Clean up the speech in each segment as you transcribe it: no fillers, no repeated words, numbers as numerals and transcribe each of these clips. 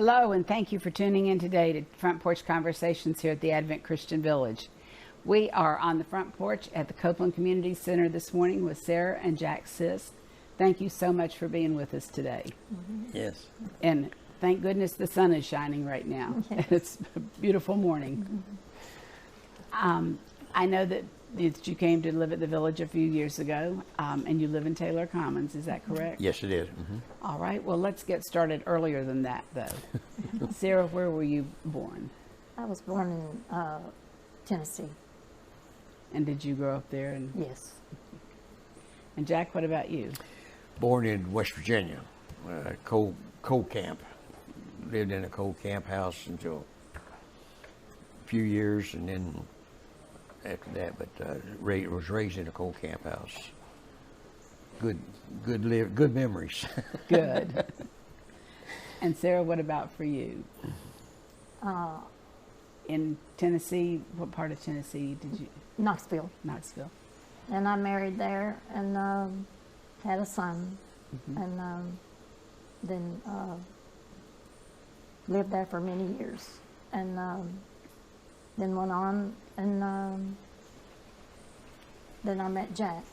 Hello, and thank you for tuning in today to Front Porch Conversations here at the Advent Christian Village. We are on the front porch at the Copeland Community Center this morning with Sarah and Jack Sisk. Thank you so much for being with us today. Mm-hmm. Yes. And thank goodness the sun is shining right now. Yes. It's a beautiful morning. Mm-hmm. I know that you came to live at the village a few years ago, and you live in Taylor Commons. Is that correct? Yes, it is. Mm-hmm. All right. Well, let's get started earlier than that, though. Sarah, where were you born? I was born in Tennessee. And did you grow up there? Yes. And Jack, what about you? Born in West Virginia, coal camp. Lived in a coal camp house until a few years, and then after that, but was raised in a coal camp house. Good memories. Good. And Sarah, what about for you? In Tennessee, what part of Tennessee did you? Knoxville. Knoxville. And I married there and had a son, mm-hmm. and then lived there for many years, and then went on, and then I met Jack,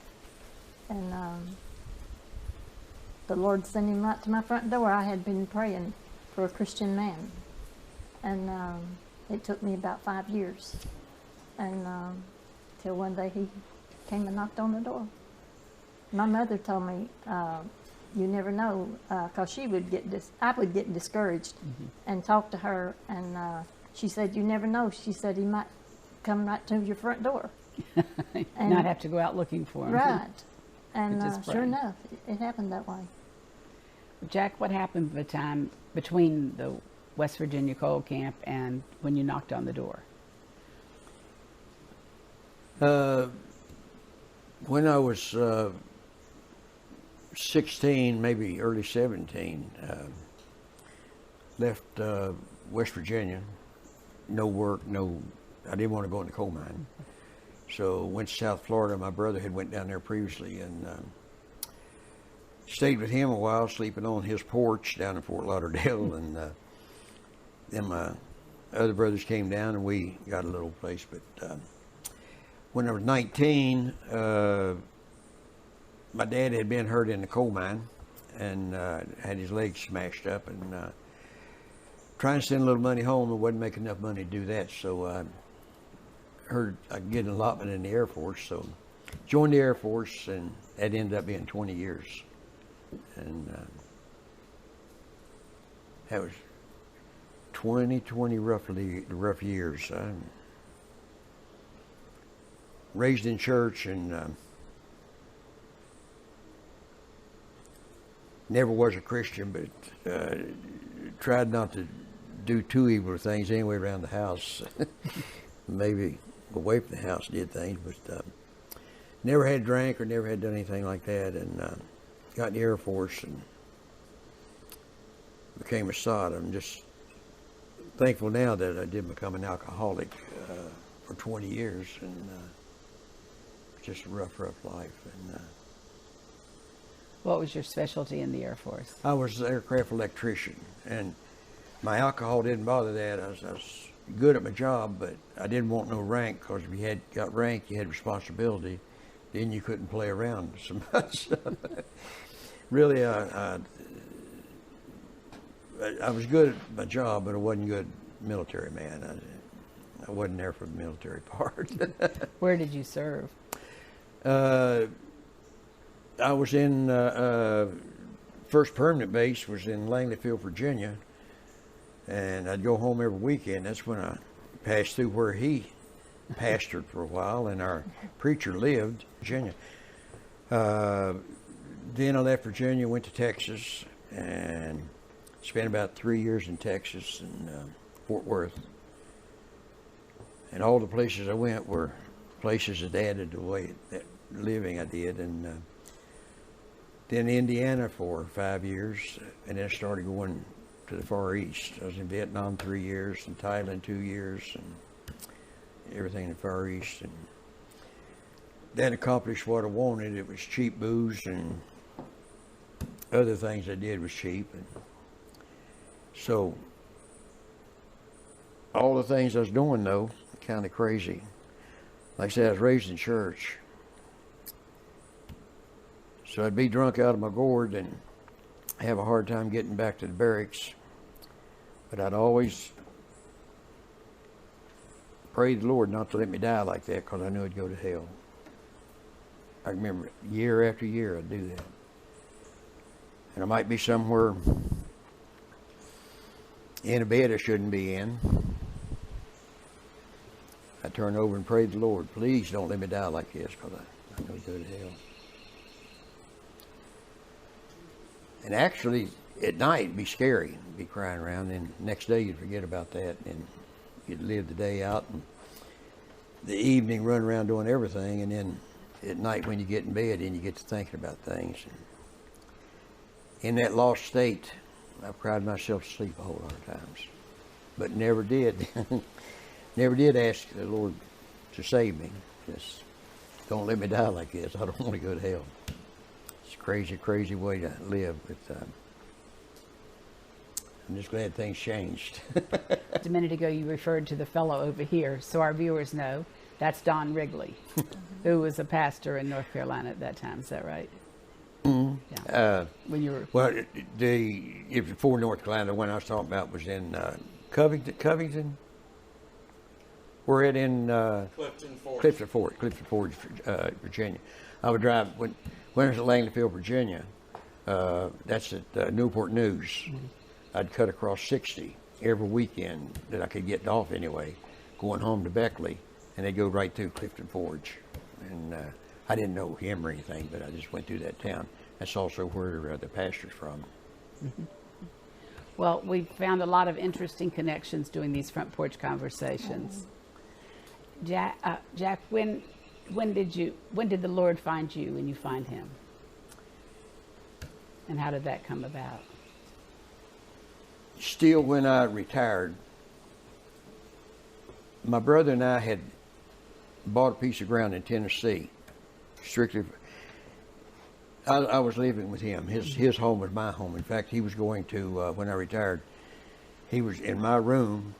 and the Lord sent him right to my front door. I had been praying for a Christian man, and it took me about 5 years, and till one day he came and knocked on the door. My mother told me, you never know, because she would I would get discouraged, mm-hmm. and talk to her, and she said, you never know. She said, he might come right to your front door. And not have to go out looking for him. Right. And sure enough, it happened that way. Jack, what happened between the West Virginia coal camp and when you knocked on the door? When I was 16, maybe early 17, left West Virginia. No work, I didn't want to go in the coal mine. So went to South Florida. My brother had went down there previously, and stayed with him a while, sleeping on his porch down in Fort Lauderdale. And then my other brothers came down, and we got a little place. But when I was 19, my dad had been hurt in the coal mine and had his leg smashed up, and trying to send a little money home, and wasn't making enough money to do that. So I heard I'd get an allotment in the Air Force, so joined the Air Force, and that ended up being 20 years. And that was 20 rough years. Raised in church, and never was a Christian, but tried not to do too evil things anyway around the house. Maybe away from the house did things, but never had drank or never had done anything like that, and got in the Air Force and became a sod. I'm just thankful now that I did become an alcoholic for 20 years, and just a rough life. And what was your specialty in the Air Force? I was an aircraft electrician, and my alcohol didn't bother that. I was good at my job, but I didn't want no rank, because if you got rank, you had responsibility. Then you couldn't play around so much. Really, I was good at my job, but I wasn't a good military man. I wasn't there for the military part. Where did you serve? I was in first permanent base was in Langleyfield, Virginia, and I'd go home every weekend. That's when I passed through where he pastored for a while, and our preacher lived in Virginia. Then I left Virginia, went to Texas, and spent about 3 years in Texas and Fort Worth. And all the places I went were places that added to the way that living I did. And then Indiana for 5 years, and then I started going to the Far East. I was in Vietnam 3 years, and Thailand 2 years, and everything in the Far East. And that accomplished what I wanted. It was cheap booze, and other things I did was cheap. And so all the things I was doing, though, kind of crazy. Like I said, I was raised in church. So I'd be drunk out of my gourd and have a hard time getting back to the barracks. But I'd always pray the Lord not to let me die like that, because I knew I'd go to hell. I remember year after year I'd do that. And I might be somewhere in a bed I shouldn't be in. I turn over and pray to the Lord, please don't let me die like this, because I know I'd go to hell. And actually, at night, it'd be scary, be crying around, and the next day you'd forget about that, and you'd live the day out, and the evening run around doing everything, and then at night when you get in bed, then you get to thinking about things. In that lost state, I've cried myself to sleep a whole lot of times, but never did. Never did ask the Lord to save me. Just don't let me die like this. I don't want to go to hell. It's a crazy, crazy way to live, but I'm just glad things changed. A minute ago, you referred to the fellow over here, so our viewers know that's Don Wrigley, who was a pastor in North Carolina at that time. Is that right? Mm-hmm. Yeah. When you were before North Carolina, the one I was talking about was in Covington. We're in Clifton Forge, Virginia. I would drive when I was at Langleyfield, Virginia. That's at Newport News. Mm-hmm. I'd cut across 60 every weekend that I could get off anyway, going home to Beckley, and they'd go right through Clifton Forge. And I didn't know him or anything, but I just went through that town. That's also where the pastor's from. Mm-hmm. Well, we found a lot of interesting connections doing these front porch conversations. Jack, when did the Lord find you and you find him? And how did that come about? Still, when I retired, my brother and I had bought a piece of ground in Tennessee. Strictly, I was living with him. His home was my home. In fact, he was going to, when I retired, he was in my room.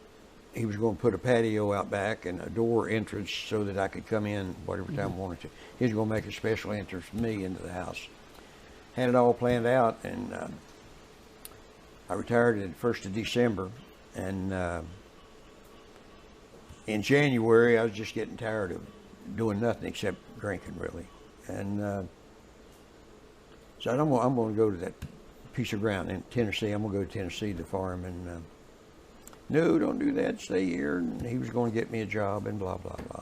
He was going to put a patio out back and a door entrance so that I could come in whatever time I wanted to. He was going to make a special entrance for me into the house. Had it all planned out, and I retired at the 1st of December, and in January I was just getting tired of doing nothing except drinking, really. And so I'm going to go to that piece of ground in Tennessee. I'm going to go to Tennessee to farm, and no, don't do that, stay here. And he was going to get me a job and blah, blah, blah.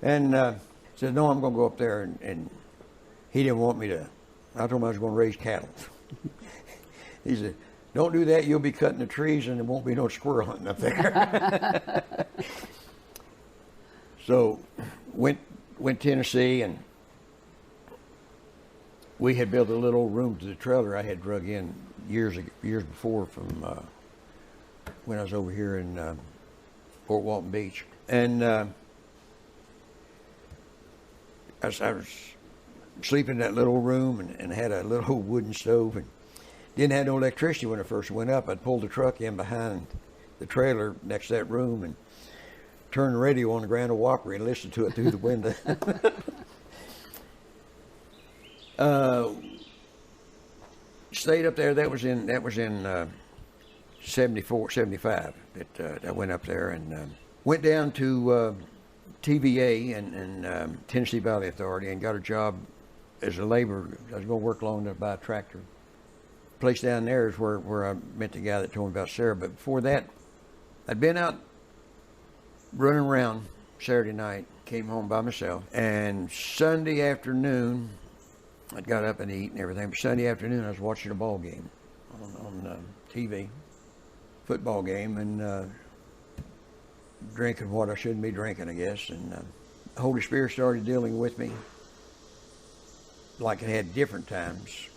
And said, no, I'm going to go up there, and he didn't want me to. I told him I was going to raise cattle. He said, don't do that, you'll be cutting the trees and there won't be no squirrel hunting up there. So went Tennessee, and we had built a little room to the trailer I had drug in years before from when I was over here in Fort Walton Beach. And I was sleeping in that little room, and had a little wooden stove, and didn't have no electricity when I first went up. I'd pull the truck in behind the trailer next to that room and turn the radio on the Grand Ole Opry and listen to it through the window. Stayed up there. That was in 74, 75 that I went up there, and went down to TVA and Tennessee Valley Authority, and got a job as a laborer. I was going to work long enough to buy a tractor. Place down there is where I met the guy that told me about Sarah. But before that, I'd been out running around Saturday night, came home by myself, and Sunday afternoon, I'd got up and eat and everything, but Sunday afternoon I was watching a ball game on TV, football game, and drinking what I shouldn't be drinking, I guess. And the Holy Spirit started dealing with me like it had different times.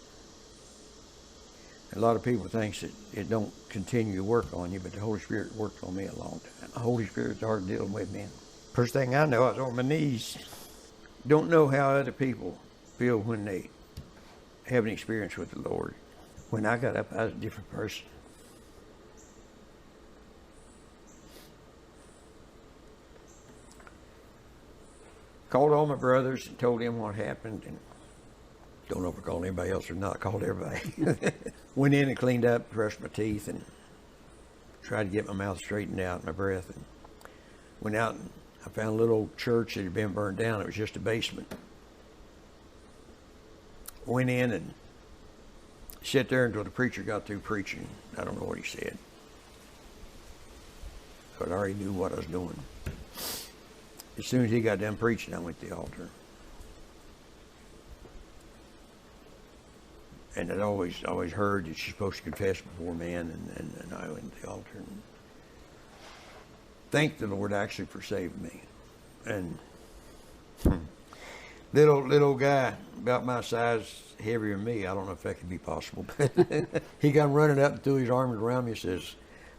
A lot of people think that it don't continue to work on you, but the Holy Spirit worked on me a long time. The Holy Spirit started dealing with me. First thing I know, I was on my knees. Don't know how other people feel when they have an experience with the Lord. When I got up, I was a different person. called all my brothers and told them what happened, and don't know if I called anybody else or not. Called everybody. Went in and cleaned up, brushed my teeth, and tried to get my mouth straightened out, my breath, and went out and I found a little church that had been burned down. It was just a basement. Went in and sat there until the preacher got through preaching. I don't know what he said, but I already knew what I was doing. As soon as he got done preaching, I went to the altar. And I'd always heard that you're supposed to confess before man, and I went to the altar and thanked the Lord actually for saving me. And little guy about my size, heavier than me, I don't know if that could be possible, but he come running up and threw his arms around me and says,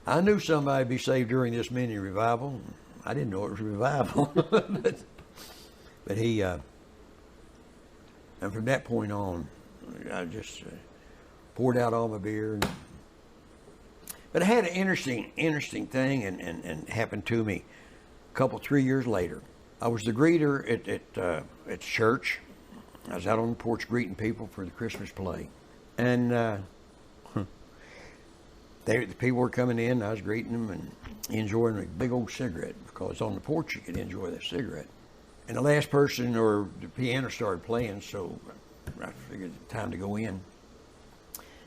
I knew somebody'd be saved during this mini revival. I didn't know it was a revival. but he, and from that point on, I just poured out all my beer. But I had an interesting thing and happened to me a couple, 3 years later. I was the greeter at church. I was out on the porch greeting people for the Christmas play. And the people were coming in, I was greeting them and enjoying a big old cigarette, because on the porch you could enjoy that cigarette. And the last person, or the piano started playing, so I figured it was time to go in.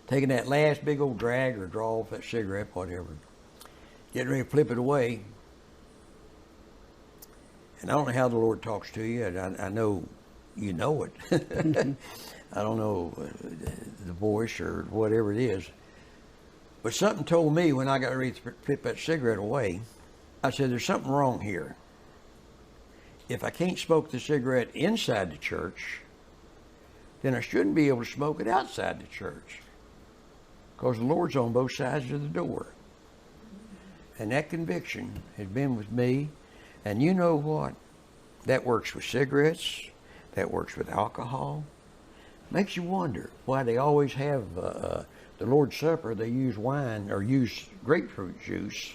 Taking that last big old drag or draw off that cigarette, whatever. Getting ready to flip it away. And I don't know how the Lord talks to you. I know you know it. I don't know the voice or whatever it is. But something told me when I got ready to flip that cigarette away, I said, there's something wrong here. If I can't smoke the cigarette inside the church, then I shouldn't be able to smoke it outside the church, because the Lord's on both sides of the door. And that conviction has been with me. And you know what? That works with cigarettes. That works with alcohol. Makes you wonder why they always have the Lord's Supper. They use wine or use grapefruit juice.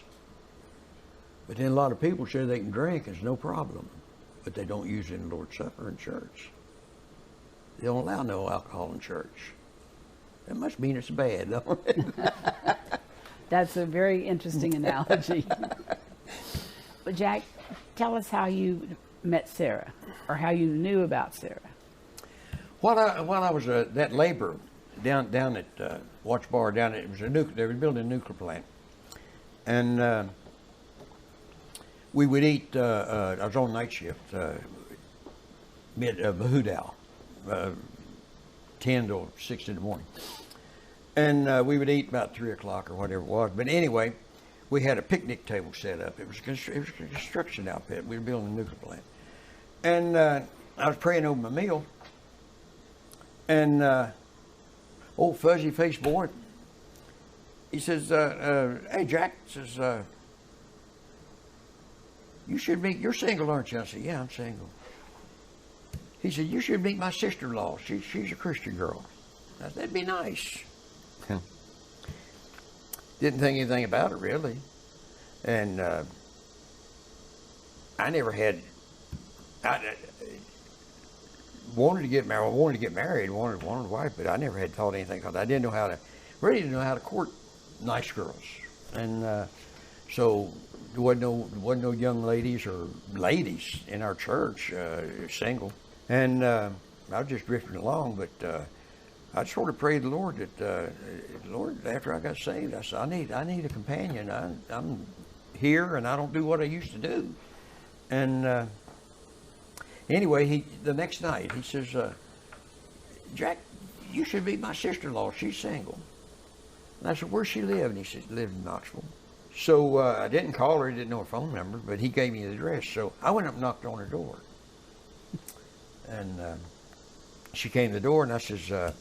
But then a lot of people say they can drink. It's no problem. But they don't use it in the Lord's Supper in church. They don't allow no alcohol in church. That must mean it's bad, don't it? That's a very interesting analogy. But Jack, tell us how you met Sarah, or how you knew about Sarah. While I was that labor down at Watch Bar, it was they were building a nuclear plant, and we would eat. I was on night shift, Bahudal, 10 to 6 in the morning, and we would eat about 3 o'clock or whatever it was. But anyway, we had a picnic table set up. It was a construction outfit. We were building a nuclear plant. And I was praying over my meal. And old fuzzy-faced boy, he says, hey, Jack, says, you should meet, you're single, aren't you? I said, yeah, I'm single. He said, you should meet my sister-in-law. She's a Christian girl. I said, that'd be nice. Didn't think anything about it, really. And I never had, I wanted to get married, wanted a wife, but I never had thought anything, because I didn't know how to court nice girls. And so there wasn't no young ladies or ladies in our church, single. And I was just drifting along, but I sort of prayed to the Lord that, Lord, after I got saved, I said, I need a companion. I'm here and I don't do what I used to do. And anyway, the next night he says, Jack, you should meet my sister-in-law. She's single. And I said, where's she live? And he said, she lived in Knoxville. So I didn't call her, didn't know her phone number, but he gave me the address. So I went up and knocked on her door. And she came to the door, and I says, I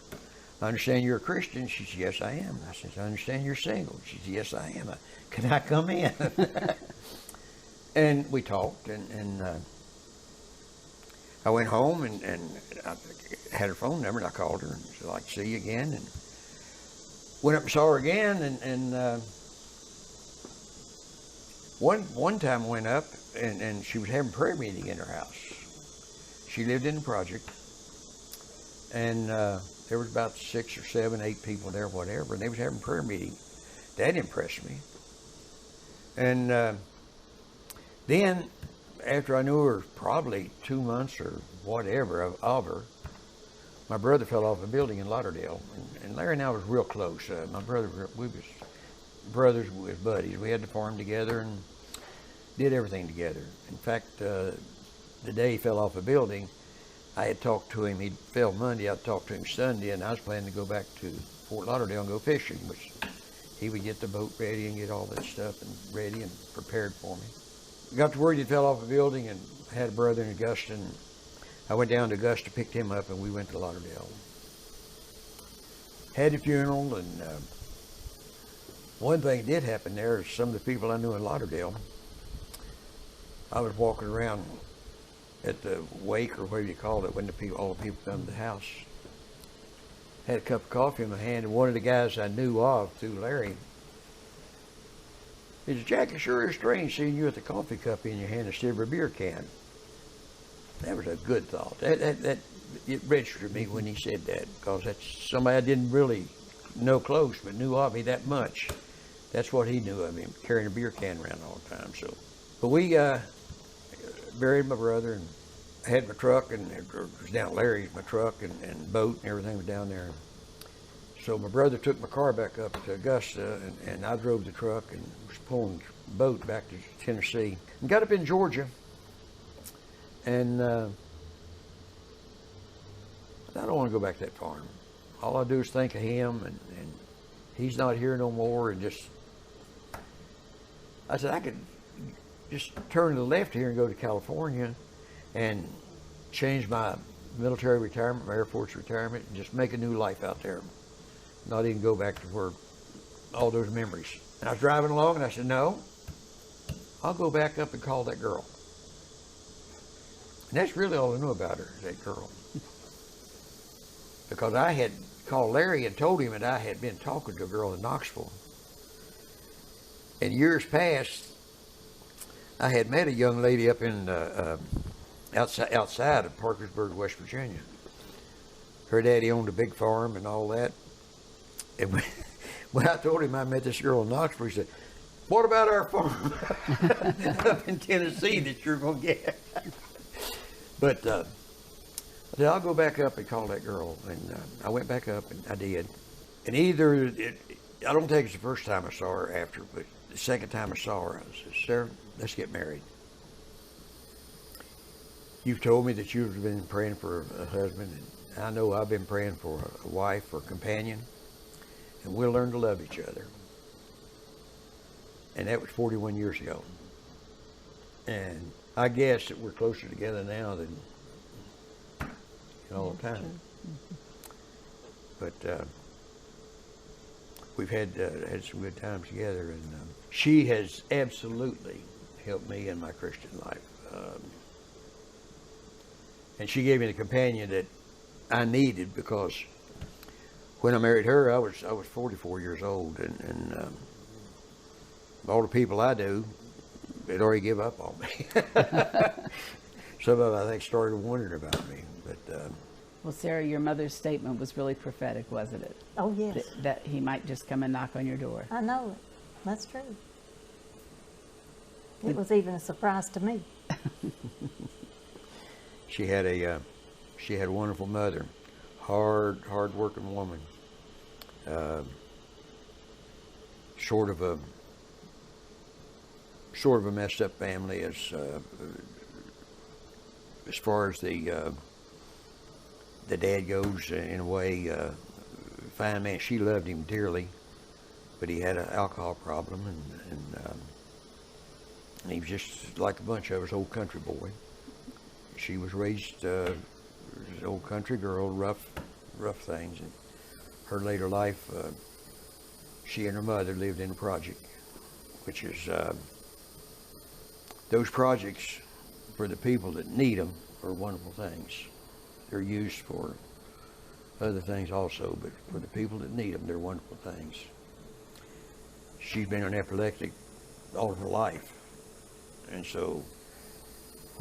understand you're a Christian. She says, yes, I am. I says, I understand you're single. She says, yes, I am. Can I come in? And we talked, and I went home, and I had her phone number, and I called her, and said, I'd like to see you again. And went up and saw her again, and one time I went up, and she was having prayer meeting in her house. She lived in the project, and there was about 6 or 7, 8 people there, whatever, and they was having prayer meeting. That impressed me. And then, after I knew her probably 2 months or whatever of her, my brother fell off a building in Lauderdale, and Larry and I was real close. My brother, we was brothers with buddies. We had to farm together and did everything together. In fact, the day he fell off a building, I had talked to him. He fell Monday. I talked to him Sunday, and I was planning to go back to Fort Lauderdale and go fishing, which he would get the boat ready and get all that stuff and ready and prepared for me. Got to word he fell off a building, and had a brother in Augusta, and I went down to Augusta, picked him up, and we went to Lauderdale. Had a funeral, and one thing did happen there is some of the people I knew in Lauderdale, I was walking around at the wake, or whatever you call it, when all the people come to the house. Had a cup of coffee in my hand, and one of the guys I knew of through Larry, he said, "Jack, it sure is strange seeing you with a coffee cup in your hand instead of a beer can." That was a good thought. It registered me when he said that, because that's somebody I didn't really know close, but knew of me that much. That's what he knew of him, carrying a beer can around all the time. So, but we buried my brother, and I had my truck, and it was down at Larry's, my truck and boat and everything was down there. So my brother took my car back up to Augusta, and I drove the truck and was pulling the boat back to Tennessee. And got up in Georgia, and I don't want to go back to that farm. All I do is think of him, and he's not here no more, and just, I said, I could just turn to the left here and go to California and change my military retirement, my Air Force retirement, and just make a new life out there. Not even go back to where all those memories. And I was driving along, and I said, no, I'll go back up and call that girl. And that's really all I knew about her, that girl. Because I had called Larry and told him that I had been talking to a girl in Knoxville. In years past, I had met a young lady up in outside of Parkersburg, West Virginia. Her daddy owned a big farm and all that. And when I told him I met this girl in Knoxville, he said, "What about our farm up in Tennessee that you're going to get?" But I said, I'll go back up and call that girl. And I went back up, and I did. And I don't think it's the first time I saw her after, but the second time I saw her, I said, "Sarah, let's get married. You've told me that you've been praying for a husband, and I know I've been praying for a wife or a companion, and we'll learn to love each other." And that was 41 years ago. And I guess that we're closer together now than all the time. But we've had some good times together, and she has absolutely helped me in my Christian life. And she gave me the companion that I needed, because when I married her, I was 44 years old, and all the people I knew had already give up on me. Some of them, I think, started wondering about me. But well, Sarah, your mother's statement was really prophetic, wasn't it? Oh, yes. That he might just come and knock on your door. I know it. That's true. It was even a surprise to me. She had a wonderful mother, hard-working woman. Sort of a messed up family as far as the dad goes, in a way. Fine man. She loved him dearly, but he had an alcohol problem, and he was just like a bunch of us, old country boy. She was raised as an old country girl, rough things. And her later life, she and her mother lived in a project, which is, those projects for the people that need them are wonderful things. They're used for other things also, but for the people that need them, they're wonderful things. She's been an epileptic all of her life. And so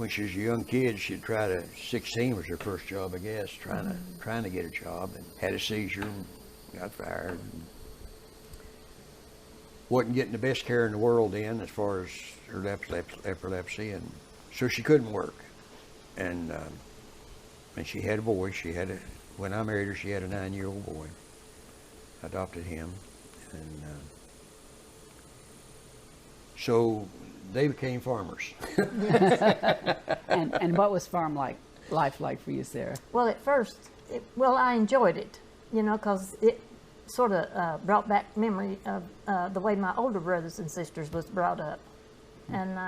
when she was a young kid, she'd try to, 16 was her first job, I guess, trying to get a job, and had a seizure and got fired. And wasn't getting the best care in the world then as far as her epilepsy, and so she couldn't work. And she had a boy. When I married her, she had a 9-year-old boy. I adopted him, and so they became farmers. And what was life like for you, Sarah? Well, at first, I enjoyed it, because it sort of brought back memory of the way my older brothers and sisters was brought up. And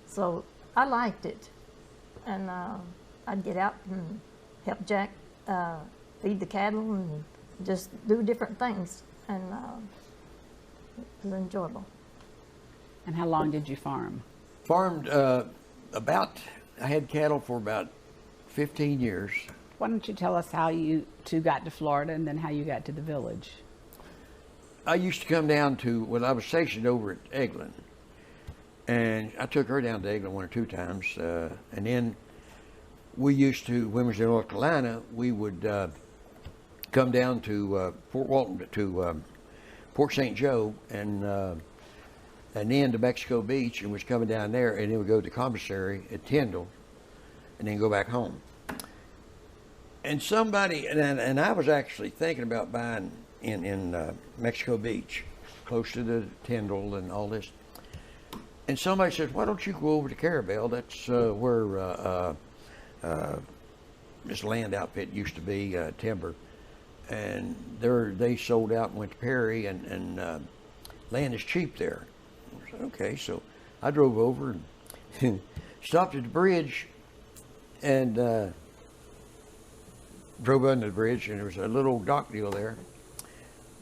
so I liked it. And I'd get out and help Jack feed the cattle and just do different things. And it was enjoyable. And how long did you farm? Farmed I had cattle for about 15 years. Why don't you tell us how you two got to Florida and then how you got to the village? I used to come down I was stationed over at Eglin. And I took her down to Eglin 1 or 2 times. And then we used to, when we was in North Carolina, we would come down to Fort Walton, to Port St. Joe, and then to Mexico Beach, and was coming down there, and then we'd go to the commissary at Tyndall, and then go back home. And somebody, and I was actually thinking about buying in Mexico Beach, close to the Tyndall and all this. And somebody said, why don't you go over to Carabel? That's where this land outfit used to be, timber. And they sold out and went to Perry, and land is cheap there. I said, okay, so I drove over and stopped at the bridge and drove under the bridge, and there was a little dock deal there.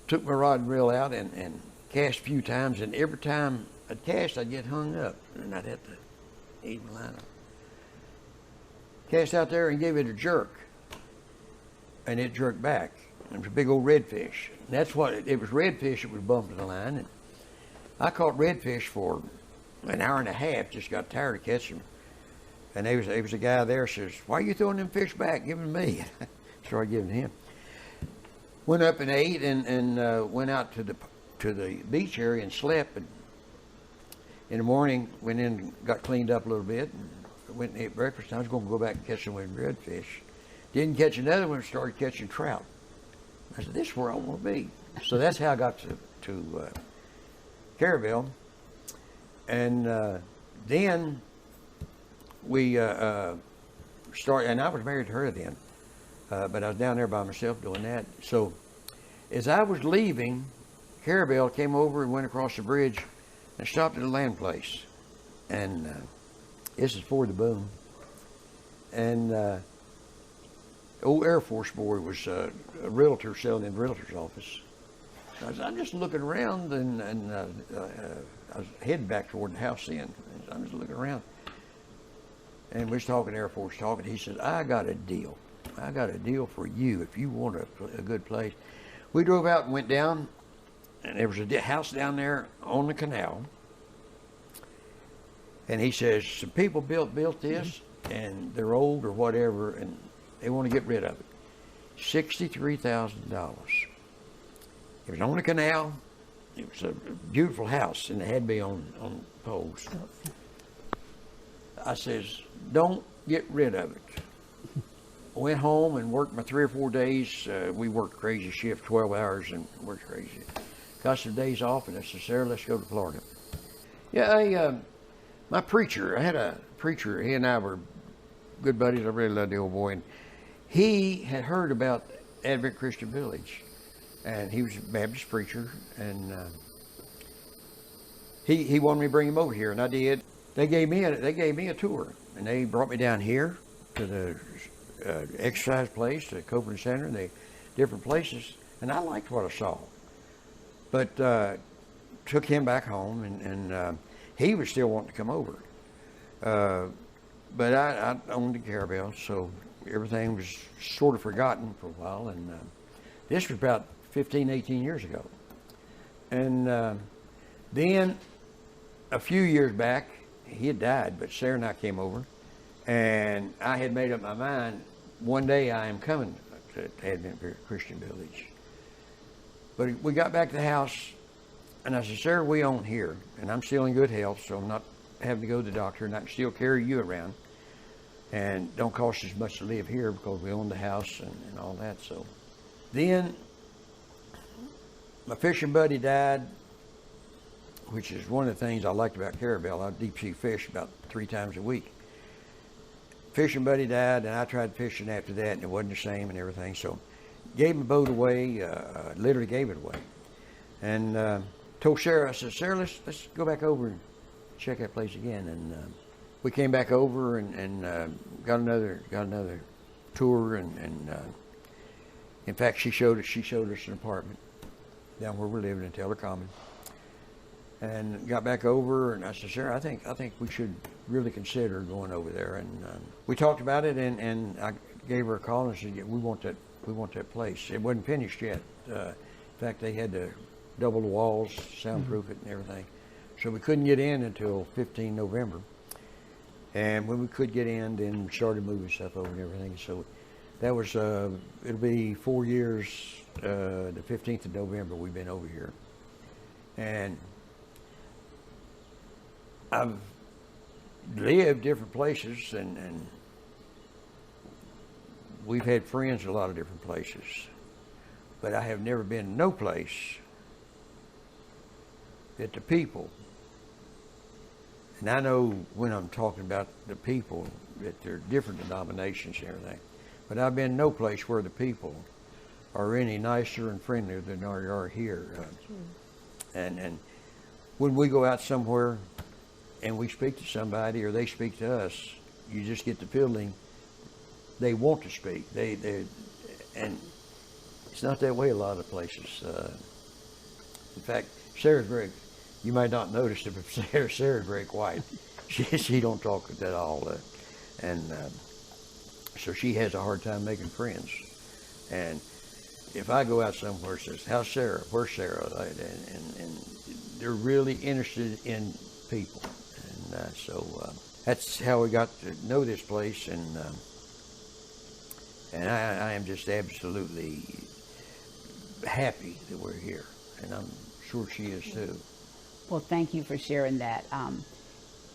Took my rod and reel out and cast a few times, and every time I'd cast, I'd get hung up, and I'd have to eat my line up. Cast out there and gave it a jerk, and it jerked back. It was a big old redfish. That's what it was. Redfish that was bumping the line, and I caught redfish for an hour and a half. Just got tired of catching them. And there was a guy there says, "Why are you throwing them fish back? Give them to me." Started giving to him. Went up and ate, and went out to the beach area and slept. And in the morning, went in and got cleaned up a little bit, and went and ate breakfast. I was going to go back and catch some redfish. Didn't catch another one. Started catching trout. I said, "This is where I want to be." So that's how I got to Carabel. And then we started, and I was married to her then, but I was down there by myself doing that. So as I was leaving, Carabel came over and went across the bridge and stopped at a land place. And this is for the boom. And old Air Force boy was a realtor selling in the realtor's office. I'm just looking around, and I was heading back toward the house then. I'm just looking around. And we was talking Air Force talking. He said, I got a deal. I got a deal for you if you want a good place. We drove out and went down, and there was a house down there on the canal. And he says, some people built this, and they're old or whatever, and they want to get rid of it. $63,000. It was on the canal. It was a beautiful house, and it had to be on poles. I says, don't get rid of it. I went home and worked my 3 or 4 days. We worked crazy shift, 12 hours, and worked crazy. Got some days off, and I said, Sarah, let's go to Florida. Yeah, my preacher, I had a preacher. He and I were good buddies. I really loved the old boy. And he had heard about Advent Christian Village, and he was a Baptist preacher, and he wanted me to bring him over here, and I did. They gave me a tour, and they brought me down here to the exercise place, the Copeland Center, and the different places, and I liked what I saw. But took him back home, and he was still wanting to come over. But I owned the Carabel, so everything was sort of forgotten for a while, and this was about 15, 18 years ago. And then a few years back, he had died, but Sarah and I came over, And I had made up my mind, one day I am coming to Advent Christian Village. But we got back to the house, and I said, Sarah, we own here, and I'm still in good health, so I'm not having to go to the doctor, and I can still carry you around. And don't cost as much to live here because we own the house and all that. So then my fishing buddy died, which is one of the things I liked about Carabel. I deep sea fish about 3 times a week. Fishing buddy died, and I tried fishing after that, and it wasn't the same and everything. So gave my boat away, literally gave it away. And told Sarah, I said, Sarah, let's go back over and check that place again. And we came back over and got another tour. And in fact, she showed us an apartment down where we're living in Taylor Common. And got back over, and I said, Sarah, I think we should really consider going over there. And we talked about it, and I gave her a call and said, yeah, we want that place. It wasn't finished yet. In fact, they had to double the walls, soundproof it, and everything. So we couldn't get in until 15 November. And when we could get in, then we started moving stuff over and everything. So that was it'll be 4 years. The 15th of November we've been over here, and I've lived different places, and we've had friends in a lot of different places, but I have never been no place that the people, and I know when I'm talking about the people that they're different denominations and everything, but I've been no place where the people are any nicer and friendlier than they are here. And when we go out somewhere and we speak to somebody or they speak to us, you just get the feeling they want to speak. And it's not that way a lot of places. In fact, Sarah's very, you might not notice it, but Sarah's very quiet. She don't talk at all. So she has a hard time making friends. And if I go out somewhere and says, how's Sarah? Where's Sarah? And they're really interested in people. And so that's how we got to know this place. And I am just absolutely happy that we're here. And I'm sure she is too. Well, thank you for sharing that.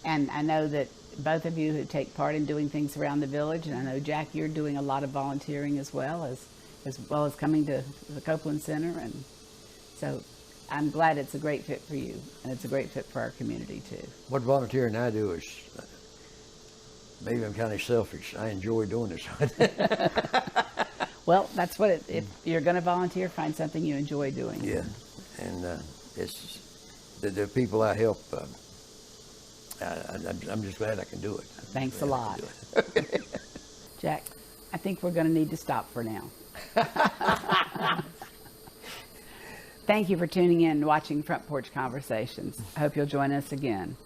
And I know that both of you who take part in doing things around the village, and I know, Jack, you're doing a lot of volunteering as well as coming to the Copeland Center. And so I'm glad it's a great fit for you, and it's a great fit for our community too. What volunteering I do is, maybe I'm kind of selfish. I enjoy doing this. Well, that's what if you're going to volunteer, find something you enjoy doing. Yeah, and it's the people I help. I'm just glad I can do it. Thanks a lot. Jack, I think we're going to need to stop for now. Thank you for tuning in and watching Front Porch Conversations. I hope you'll join us again.